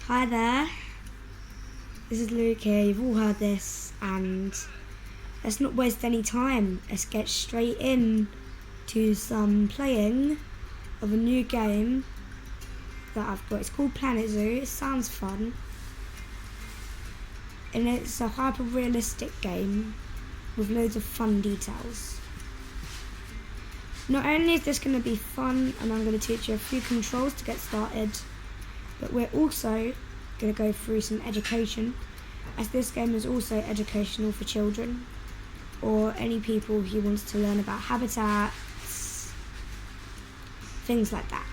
Hi there, this is Luke here. You've all heard this, and let's not waste any time. Let's get straight in to some playing of a new game that I've got. It's called Planet Zoo. It sounds fun, and it's a hyper-realistic game with loads of fun details. Not only is this going to be fun, and I'm going to teach you a few controls to get started, but we're also going to go through some education, as this game is also educational for children or any people who wants to learn about habitats, things like that.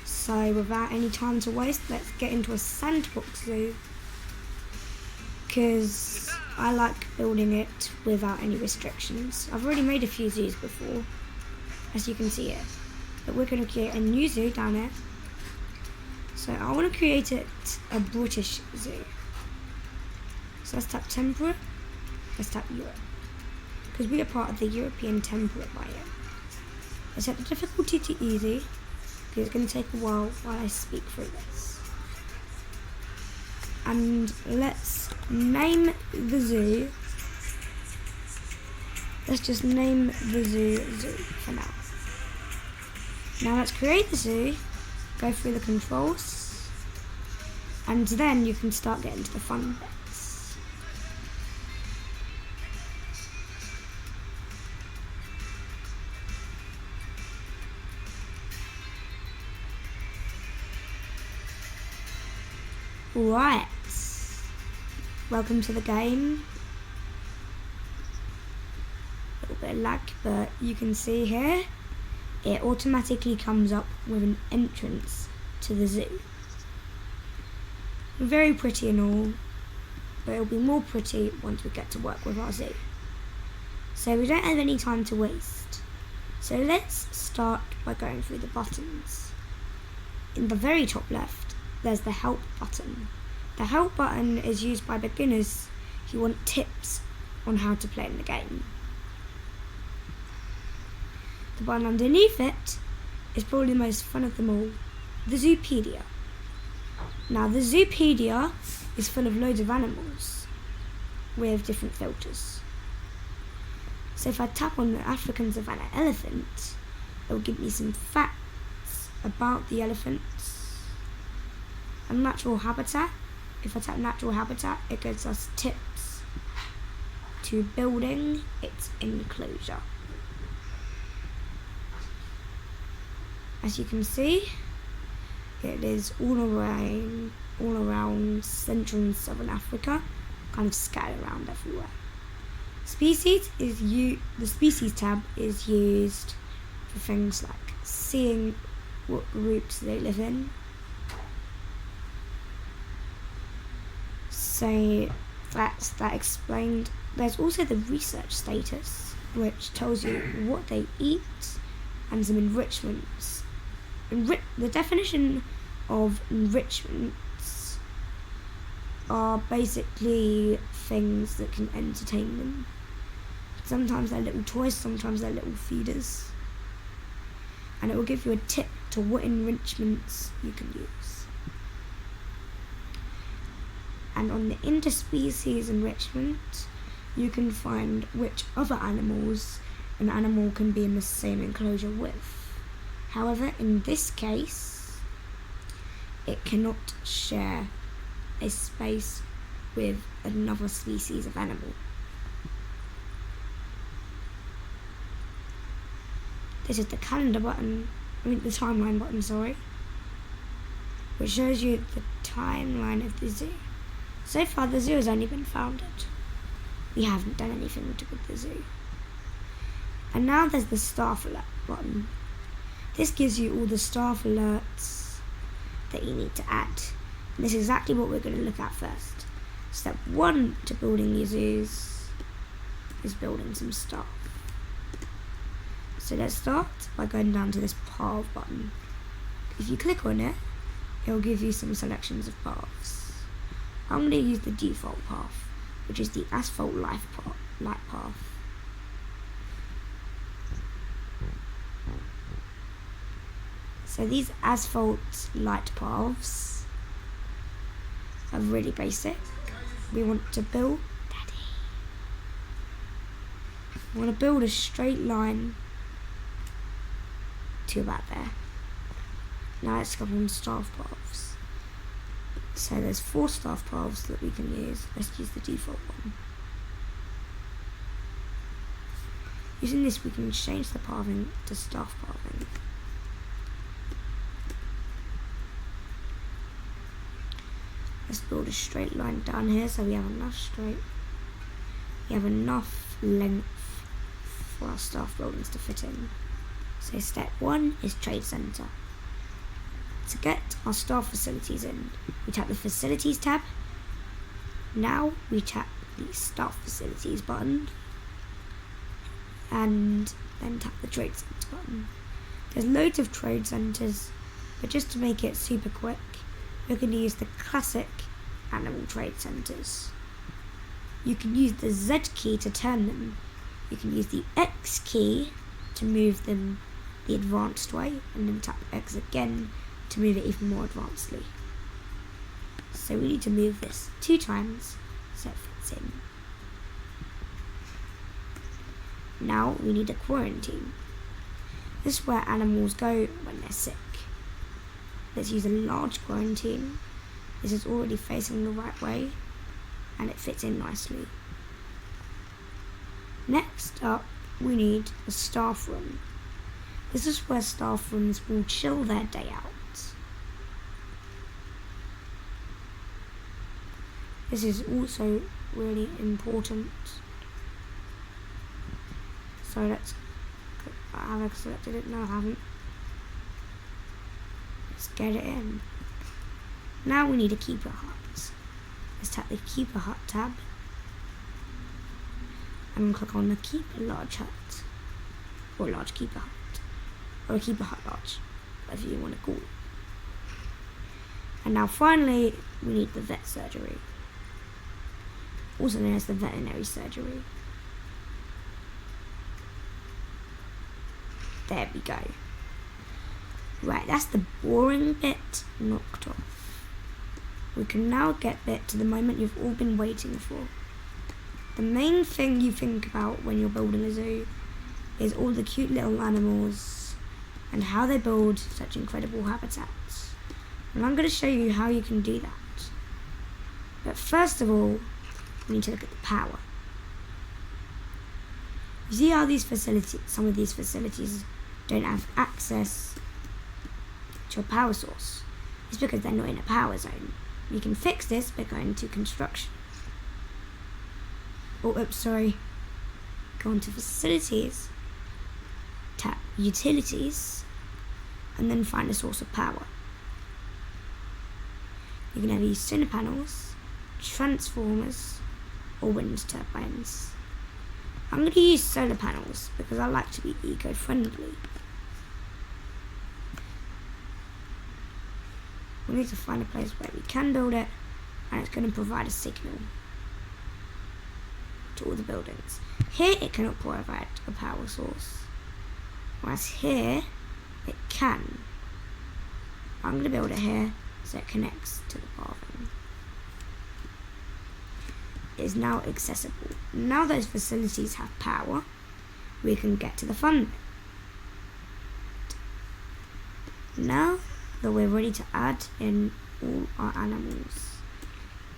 So without any time to waste, let's get into a sandbox zoo, because I like building it without any restrictions. I've already made a few zoos before, as you can see here, but we're going to create a new zoo down here. So I want to create it a British zoo. So let's tap temperate, let's tap Europe, because we are part of the European temperate biome. Let's set the difficulty to easy, because it's going to take a while I speak through this. And let's name the zoo. Let's just name the zoo for now. Now let's create the zoo, go through the controls, and then you can start getting to the fun bits. Right, welcome to the game. A little bit of lag, but you can see here it automatically comes up with an entrance to the zoo. Very pretty and all, but it'll be more pretty once we get to work with our zoo. So we don't have any time to waste. So let's start by going through the buttons. In the very top left, there's the help button. The help button is used by beginners who want tips on how to play in the game. The button underneath it is probably the most fun of them all, the Zoopedia. Now the Zoopedia is full of loads of animals with different filters. So if I tap on the African savanna elephant, it will give me some facts about the elephants. And natural habitat, if I tap natural habitat, it gives us tips to building its enclosure. As you can see, it is all around Central and Southern Africa, kind of scattered around everywhere. The species tab is used for things like seeing what groups they live in. So that's that explained. There's also the research status, which tells you what they eat and some enrichments. The definition of enrichments are basically things that can entertain them. Sometimes they're little toys, sometimes they're little feeders. And it will give you a tip to what enrichments you can use. And on the interspecies enrichment, you can find which other animals an animal can be in the same enclosure with. However, in this case, it cannot share a space with another species of animal. This is the calendar button, the timeline button, sorry, which shows you the timeline of the zoo. So far, the zoo has only been founded. We haven't done anything with the zoo. And now there's the staff alert button. This gives you all the staff alerts that you need to add. And this is exactly what we're going to look at first. Step 1 to building your zoos is building some staff. So let's start by going down to this path button. If you click on it, it will give you some selections of paths. I'm going to use the default path, which is the asphalt light path. So these asphalt light paths are really basic. We want to build We want to build a straight line to about there. Now let's go on staff paths. So there's 4 staff paths that we can use. Let's use the default one. Using this we can change the pathing to staff pathing. Let's build a straight line down here so we have enough length for our staff buildings to fit in. So step 1 is trade centre. To get our staff facilities in, we tap the facilities tab. Now we tap the staff facilities button and then tap the trade centre button. There's loads of trade centres, but just to make it super quick, we're going to use the classic animal trade centres. You can use the Z key to turn them. You can use the X key to move them the advanced way, and then tap X again to move it even more advancedly. So we need to move this 2 times so it fits in. Now we need a quarantine. This is where animals go when they're sick. Let's use a large quarantine. This is already facing the right way and it fits in nicely. Next up, we need a staff room. This is where staff rooms will chill their day out. This is also really important. So have I selected it? No, I haven't. Let's get it in. Now we need a keeper hut. Let's tap the keeper hut tab and click on the keep large hut, or large keeper hut, or a keeper hut large, whatever you want to call it. And now finally we need the vet surgery, also known as the veterinary surgery. There we go. Right, that's the boring bit knocked off. We can now get to the moment you've all been waiting for. The main thing you think about when you're building a zoo is all the cute little animals and how they build such incredible habitats. And I'm going to show you how you can do that. But first of all, we need to look at the power. You see how some of these facilities don't have access to a power source? It's because they're not in a power zone. You can fix this by going to construction. Go on to facilities, tap utilities, and then find a source of power. You can either use solar panels, transformers, or wind turbines. I'm going to use solar panels because I like to be eco-friendly. We need to find a place where we can build it, and it's going to provide a signal to all the buildings. Here it cannot provide a power source, whereas here it can. I'm going to build it here so it connects to the pathing. It is now accessible. Now those facilities have power, we can get to the fun bit. Now that we're ready to add in all our animals,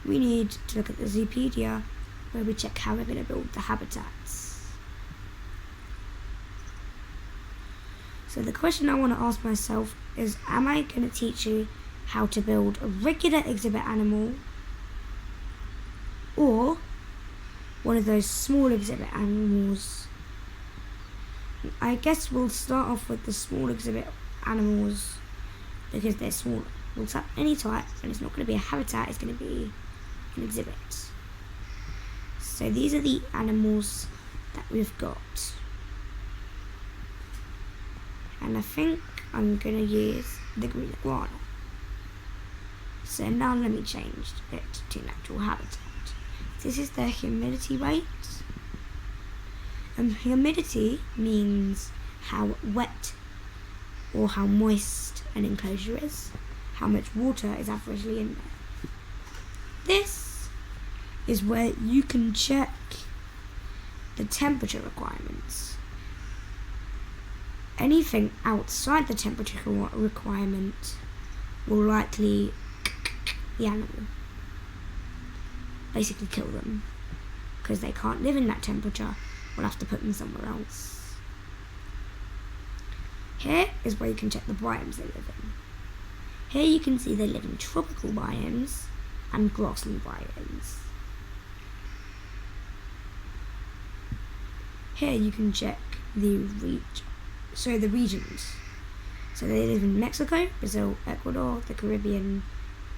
we need to look at the Zoopedia, where we check how we're going to build the habitats. So the question I want to ask myself is, am I going to teach you how to build a regular exhibit animal or one of those small exhibit animals? I guess we'll start off with the small exhibit animals because they're smaller. We'll tap any type and it's not going to be a habitat, it's going to be an exhibit. So these are the animals that we've got. And I think I'm going to use the green iguana. So now let me change it to natural habitat. This is the humidity rate. Humidity means how wet or how moist an enclosure is, how much water is averagely in there. This is where you can check the temperature requirements. Anything outside the temperature requirement will likely the animal. Basically kill them. Because they can't live in that temperature, we'll have to put them somewhere else. Here is where you can check the biomes they live in. Here you can see they live in tropical biomes and grassland biomes. Here you can check the regions. So they live in Mexico, Brazil, Ecuador, the Caribbean,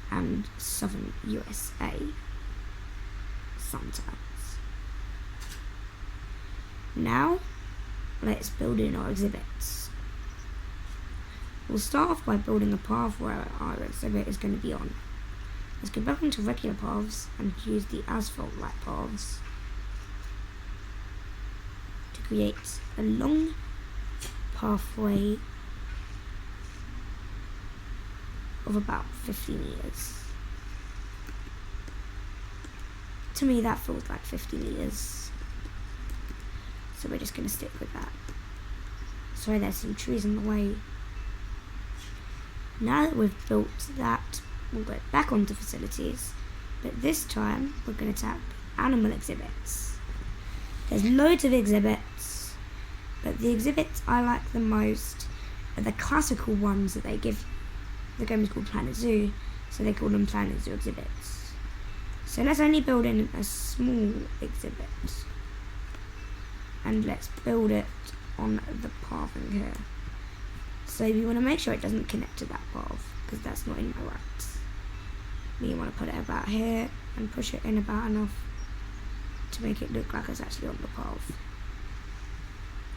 and southern USA. Sometimes. Now, let's build in our exhibits. We'll start off by building a path where our exhibit is going to be on. Let's go back into regular paths and use the asphalt-like paths to create a long pathway of about 50 meters. To me, that feels like 50 meters. So we're just going to stick with that. Sorry, there's some trees in the way. Now that we've built that, we'll go back onto facilities, but this time we're going to tap animal exhibits. There's loads of exhibits, but the exhibits I like the most are the classical ones that they give. The game is called Planet Zoo, so they call them Planet Zoo exhibits. So let's only build in a small exhibit, and let's build it on the path in here. So you want to make sure it doesn't connect to that path, because that's not in my rights. You want to put it about here and push it in about enough to make it look like it's actually on the path.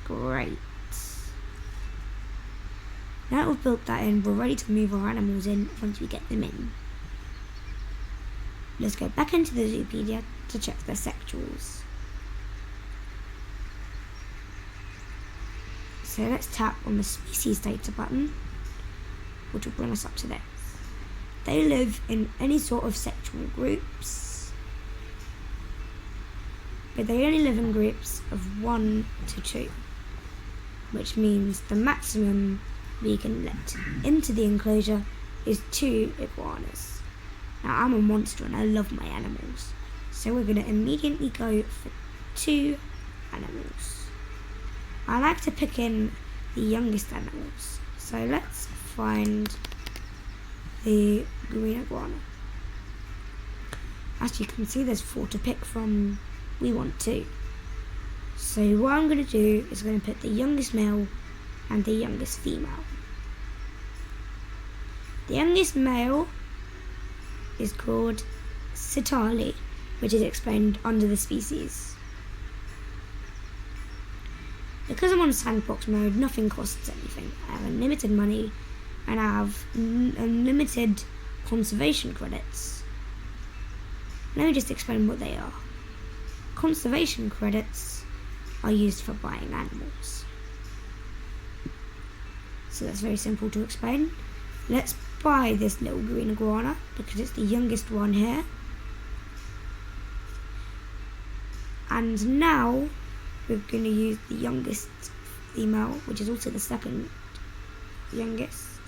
Great. Now that we've built that in, we're ready to move our animals in once we get them in. Let's go back into the Zoopedia to check their sectorals. So let's tap on the species data button, which will bring us up to this. They live in any sort of sectoral groups, but they only live in groups of 1 to 2, which means the maximum we can let into the enclosure is 2 iguanas. Now I'm a monster and I love my animals, so we're going to immediately go for 2 animals. I like to pick in the youngest animals, so let's find the green iguana. As you can see, there's 4 to pick from. We want 2. So what I'm going to do is going to put the youngest male and the youngest female. The youngest male is called Sitali, which is explained under the species. Because I'm on sandbox mode, nothing costs anything. I have unlimited money and I have unlimited conservation credits. Let me just explain what they are. Conservation credits are used for buying animals. So that's very simple to explain. Let's buy this little green iguana because it's the youngest one here. And now we're going to use the youngest female, which is also the second youngest.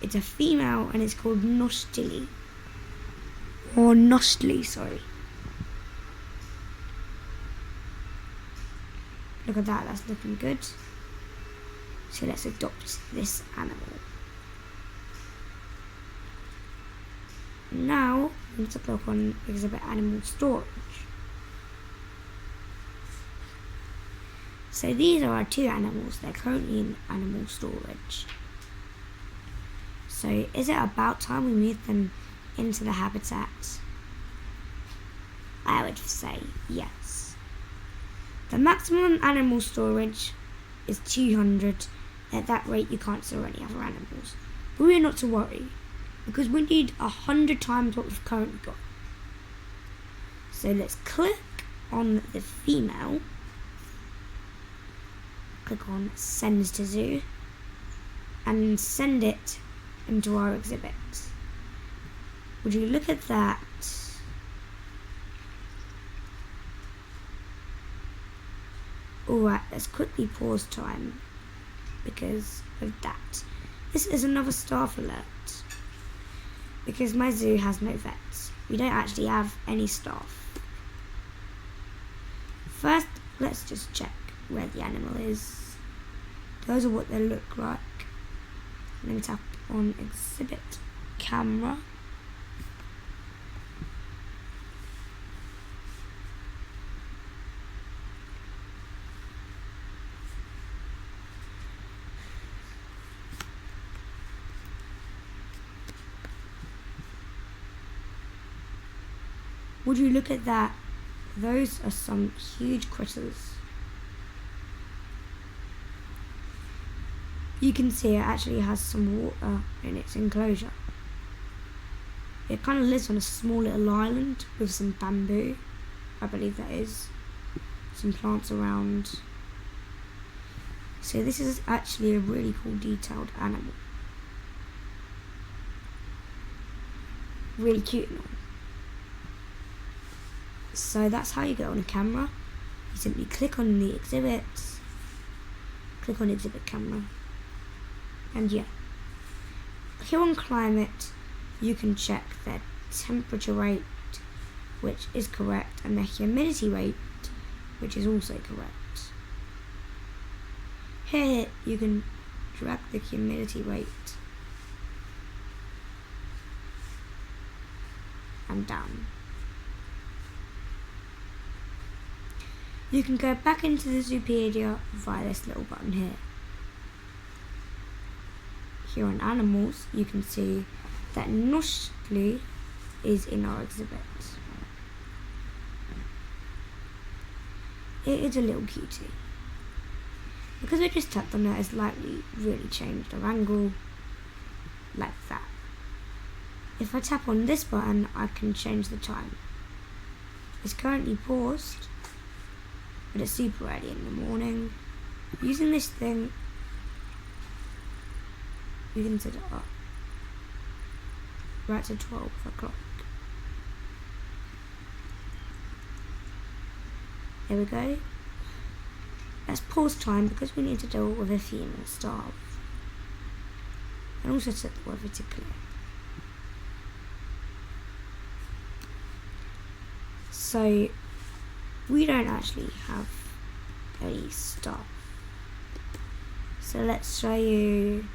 It's a female and it's called Nostli. Or Nostli, sorry. Look at that, that's looking good. So let's adopt this animal. Now, we need to click on exhibit animal storage. So these are our 2 animals, they're currently in animal storage. So is it about time we move them into the habitat? I would say yes. The maximum animal storage is 200. At that rate you can't store any other animals. But we're not to worry, because we need 100 times what we've currently got. So let's click on the female. Click on send to zoo and send it into our exhibit. Would you look at that? Alright, let's quickly pause time because of that. This is another staff alert because my zoo has no vets. We don't actually have any staff. First, let's just check where the animal is. Those are what they look like. Let me tap on exhibit camera. Would you look at that? Those are some huge critters. You can see it actually has some water in its enclosure. It kind of lives on a small little island with some bamboo, I believe that is. Some plants around. So this is actually a really cool detailed animal. Really cute and all. So that's how you get on a camera. You simply click on the exhibits, click on exhibit camera, and yeah. Here on climate, you can check their temperature rate, which is correct, and their humidity rate, which is also correct. Here you can drag the humidity rate and down. You can go back into the Zoopedia via this little button here. Here on animals, you can see that Noshli is in our exhibit. It is a little cutie. Because we just tapped on it, it's likely really changed our angle like that. If I tap on this button, I can change the time. It's currently paused, but it's super early in the morning. Using this thing, you can set it up right to 12 o'clock. There we go. Let's pause time because we need to deal with a few more staff. And also set the weather to clear. So we don't actually have any staff. So let's show you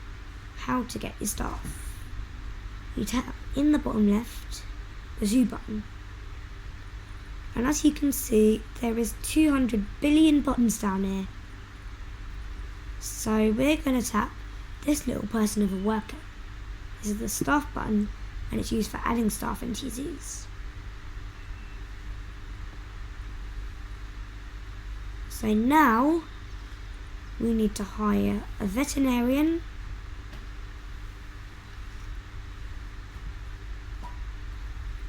how to get your staff. You tap in the bottom left, the zoo button. And as you can see, there is 200 billion buttons down here. So we're going to tap this little person of a worker. This is the staff button, and it's used for adding staff into your zoos. So now we need to hire a veterinarian,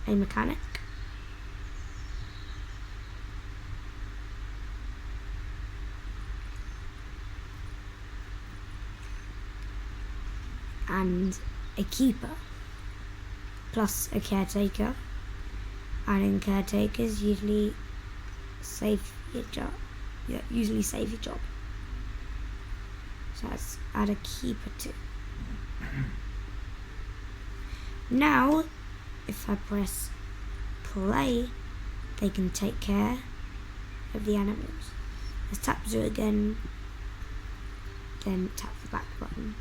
a mechanic, and a keeper, plus a caretaker. And in caretakers usually save your job. So let's add a keeper too. Now, if I press play, they can take care of the animals. Let's tap zoo again, then tap the back button.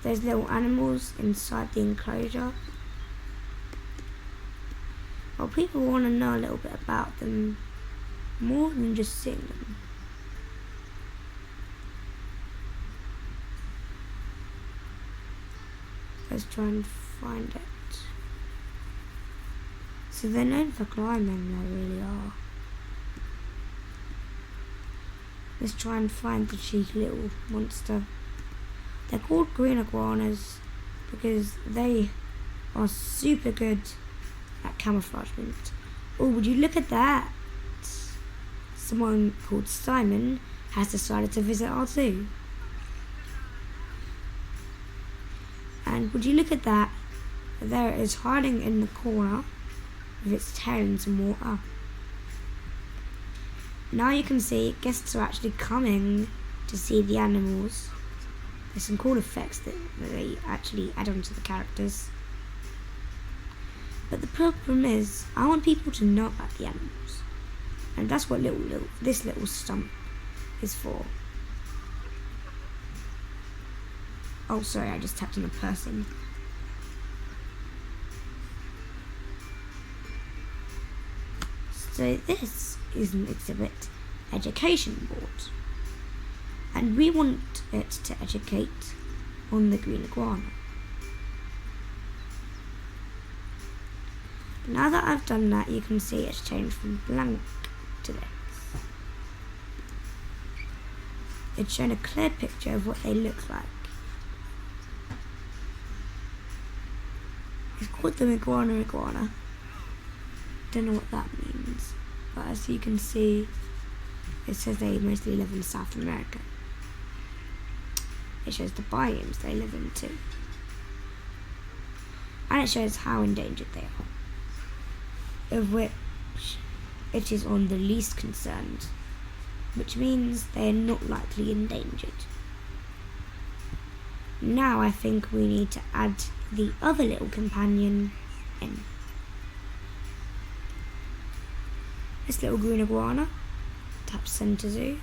There's little animals inside the enclosure. Well, people want to know a little bit about them, more than just seeing them. Let's try and find it. So they're known for climbing, they really are. Let's try and find the cheeky little monster. They're called green iguanas because they are super good at camouflagement. Oh, would you look at that? Someone called Simon has decided to visit our zoo. And would you look at that? There it is, hiding in the corner with its tail in some water. Now you can see guests are actually coming to see the animals. There's some cool effects that they actually add on to the characters. But the problem is, I want people to know about the animals. And that's what this little stump is for. Oh, sorry, I just tapped on a person. So this is an exhibit education board. And we want it to educate on the green iguana. Now that I've done that, you can see it's changed from blank to this. It's shown a clear picture of what they look like. It's called the iguana. Don't know what that means, but as you can see, it says they mostly live in South America. It shows the biomes they live in too. And it shows how endangered they are, of which it is on the least concerned, which means they are not likely endangered. Now I think we need to add the other little companion in. This little green iguana, tap center zoo,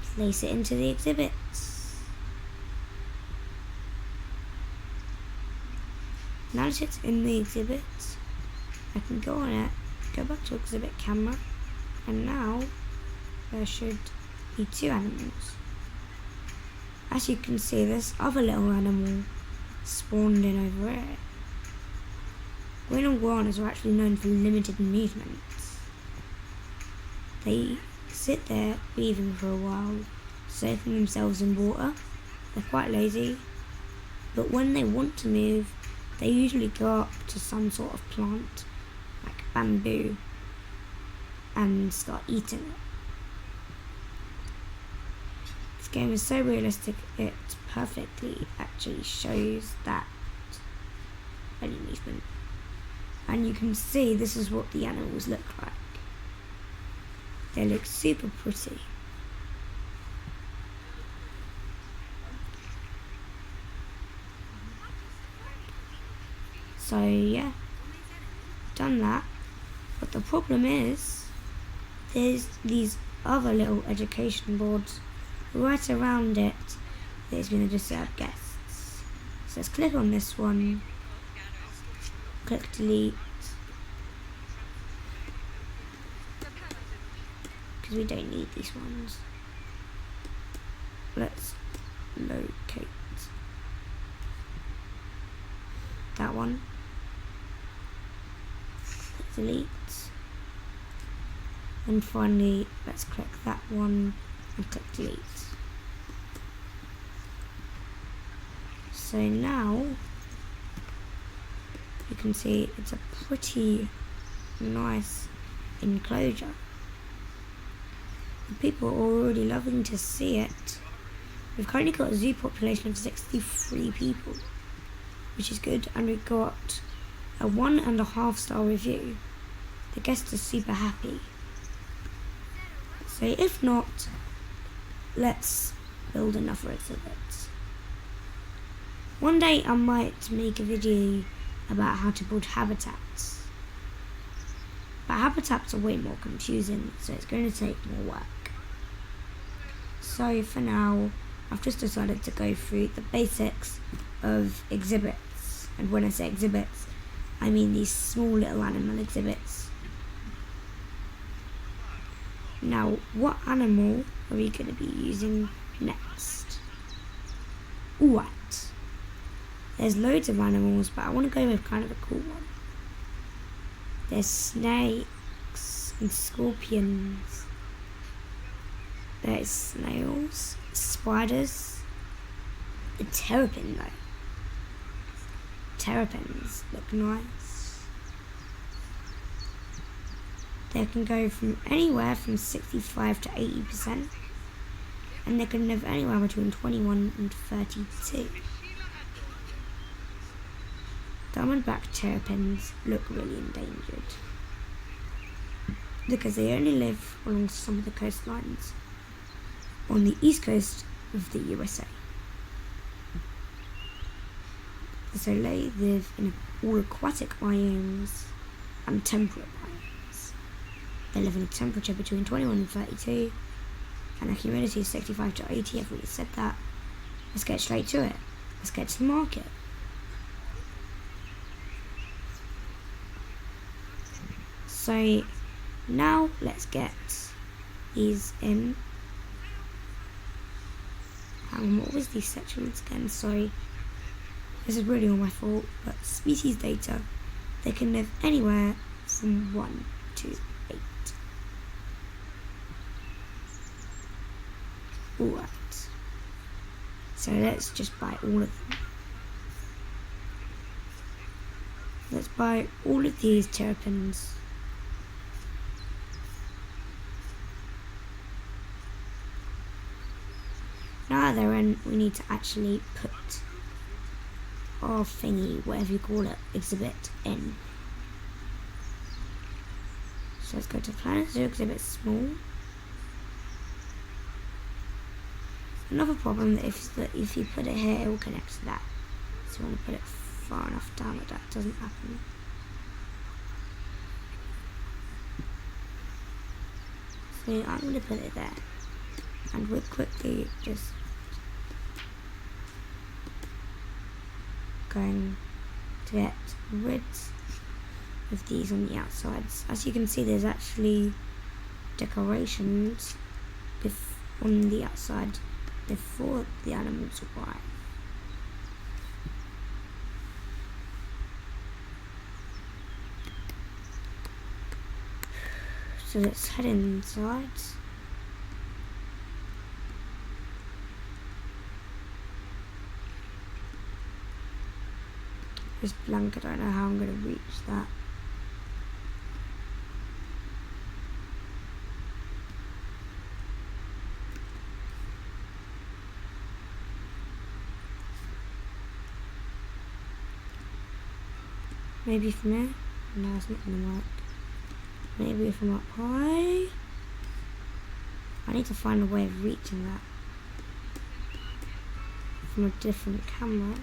place it into the exhibits. Now that it's in the exhibits, I can go on it, go back to exhibit camera, and now there should be two animals. As you can see, this other little animal spawned in over here. Green iguanas are actually known for limited movements. They sit there breathing for a while, soaking themselves in water. They're quite lazy, but when they want to move, they usually go up to some sort of plant, like bamboo, and start eating it. This game is so realistic, it perfectly actually shows that any movement. And you can see this is what the animals look like. They look super pretty. So yeah, done that. But the problem is, there's these other little education boards right around it that is going to just serve guests. So let's click on this one. Click delete, because we don't need these ones. Let's locate that one. Click delete, and finally let's click that one and click delete. So now you can see it's a pretty nice enclosure. And people are already loving to see it. We've currently got a zoo population of 63 people, which is good, and we got a 1.5 star review. The guests are super happy. So if not, let's build another exhibit. One day I might make a video about how to build habitats. But habitats are way more confusing, so it's going to take more work. So for now, I've just decided to go through the basics of exhibits. And when I say exhibits, I mean these small little animal exhibits. Now, what animal are we going to be using next? What? There's loads of animals, but I want to go with kind of a cool one. There's snakes and scorpions. There's snails, spiders, a terrapin though. Terrapins look nice. They can go from anywhere from 65 to 80%. and they can live anywhere between 21 and 32. Diamondback terrapins look really endangered because they only live along some of the coastlines on the east coast of the USA. So they live in all aquatic biomes and temperate biomes. They live in a temperature between 21 and 32, and their humidity is 65 to 80. I've already said that. Let's get straight to it. Let's get to the market. So now let's get these in. What was these sections again? Sorry. This is really all my fault, but species data, they can live anywhere from 1 to 8. Alright. So let's just buy all of them. Let's buy all of these terrapins. Now they're in, we need to actually put our thingy, whatever you call it, exhibit in. So let's go to Planet Zoo exhibit small. Another problem that if you put it here, it will connect to that. So you want to put it far enough down that that doesn't happen. So I'm going to put it there, and we'll quickly just going to get rid of these on the outsides. As you can see, there's actually decorations on the outside before the animals arrive. So let's head inside. This blanket, I don't know how I'm going to reach that. Maybe from here? No, it's not going to work. Maybe if I'm up high? I need to find a way of reaching that from a different camera.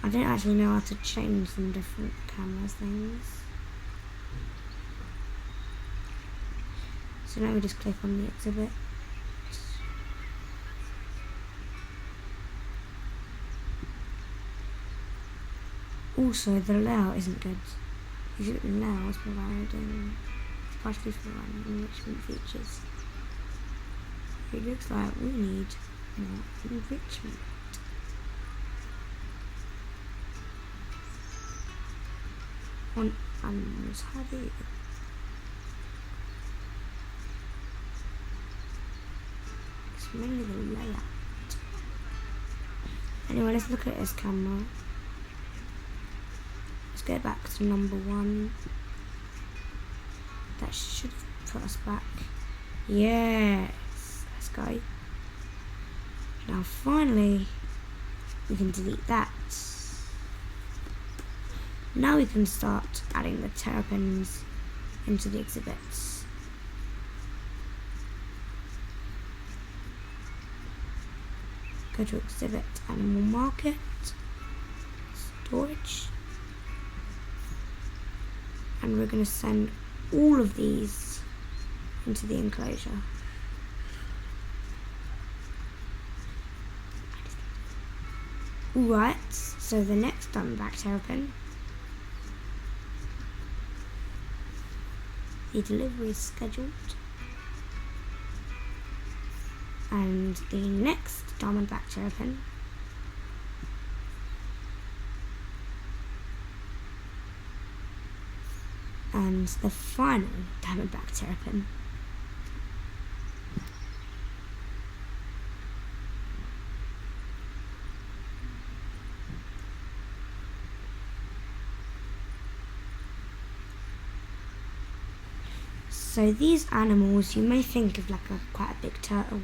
I don't actually know how to change some different camera things. So now we just click on the exhibit. Also, the layout isn't good. Exhibit layout is providing partially for enrichment features. It looks like we need more enrichment. On animals, how do you? It's mainly the layout. Anyway, let's look at this camera. Let's get back to number 1. That should put us back. Yes, let's go. Now finally, we can delete that. Now we can start adding the terrapins into the exhibits. Go to exhibit animal market, storage, and we're going to send all of these into the enclosure. Alright, so the next diamondback terrapin, the delivery is scheduled, and the next diamondback terrapin and the final diamondback terrapin. So these animals you may think of like quite a big turtle,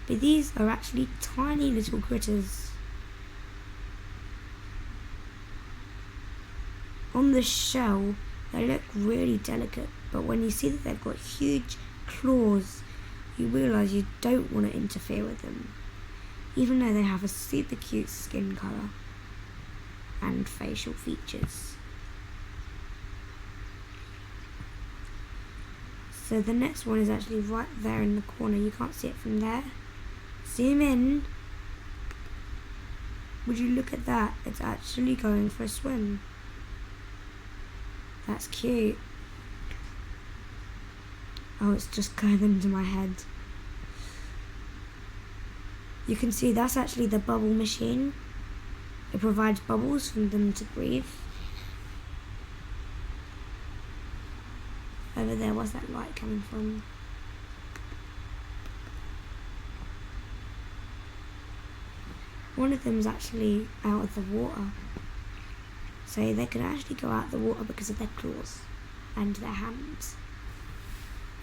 but these are actually tiny little critters. On the shell they look really delicate, but when you see that they've got huge claws, you realise you don't want to interfere with them, even though they have a super cute skin colour and facial features. So the next one is actually right there in the corner. You can't see it from there. Zoom in. Would you look at that? It's actually going for a swim. That's cute. Oh, it's just going into my head. You can see that's actually the bubble machine. It provides bubbles for them to breathe. Over there, where's that light coming from? One of them is actually out of the water. So they can actually go out of the water because of their claws and their hands.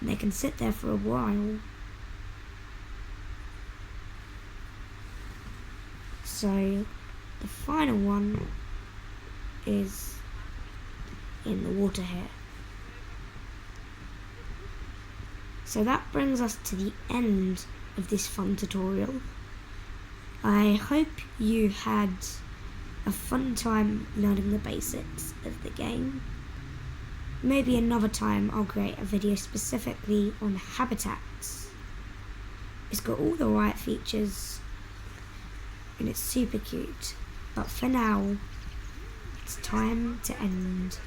And they can sit there for a while. So the final one is in the water here. So that brings us to the end of this fun tutorial. I hope you had a fun time learning the basics of the game. Maybe another time I'll create a video specifically on habitats. It's got all the right features and it's super cute. But for now, it's time to end.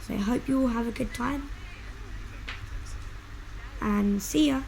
So I hope you all have a good time and see ya.